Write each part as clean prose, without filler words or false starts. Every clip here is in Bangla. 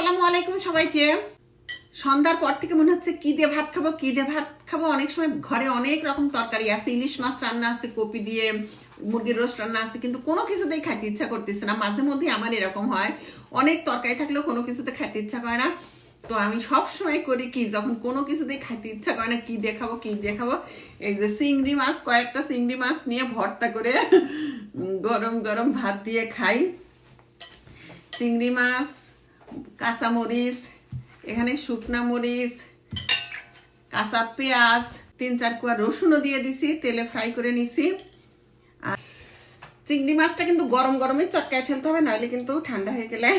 আসসালামু আলাইকুম সবাইকে। সন্ধ্যার পর থেকে মনে হচ্ছে কি দিয়ে ভাত খাবো কি দিয়ে ভাত খাবো। অনেক সময় ঘরে অনেক রকম তরকারি আছে, ইলিশ মাছ রান্না আছে, কপি দিয়ে মুরগির রোস্ট রান্না আছে, কিন্তু কোনো কিছুতেই খাইতে ইচ্ছা করতেছে না। মাঝে মধ্যে আমার এরকম হয়, অনেক তরকারি থাকলেও কোনো কিছুতে খাইতে ইচ্ছা করে না। তো আমি সব সময় করি কি, যখন কোনো কিছুতেই খাইতে ইচ্ছা করে না, কি দিয়ে খাবো কি দিয়ে খাবো, এই যে চিংড়ি মাছ, কয়েকটা চিংড়ি মাছ নিয়ে ভর্তা করে গরম গরম ভাত দিয়ে খাই। চিংড়ি মাছ, কাঁচামরিচ, এখানে শুকনা মরিচ, কাঁচা পেঁয়াজ, 3-4 কোয়া রসুনও দিয়ে দিছি, তেলে ফ্রাই করে নিছি। আর চিংড়ি মাছটা কিন্তু গরম গরমে চটকায় ফেলতে হবে, নাহলে কিন্তু ঠান্ডা হয়ে গেলে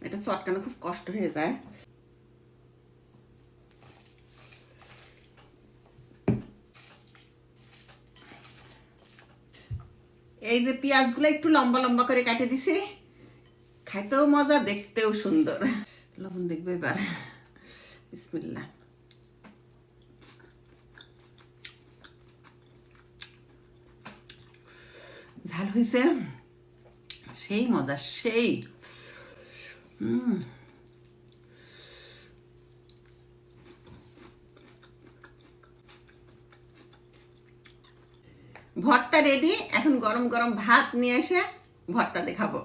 এটা চটকানো খুব কষ্ট হয়ে যায়। এই যে পেঁয়াজগুলো একটু লম্বা লম্বা করে কাটে দিছি, খাইতেও মজা, দেখতেও সুন্দর। লবণ দেখবে এবার, বিসমিল্লাহ। ঝাল হয়েছে, সেই মজা, সেই ভর্তা রেডি। এখন গরম গরম ভাত নিয়ে এসে ভর্তা দেখাবো।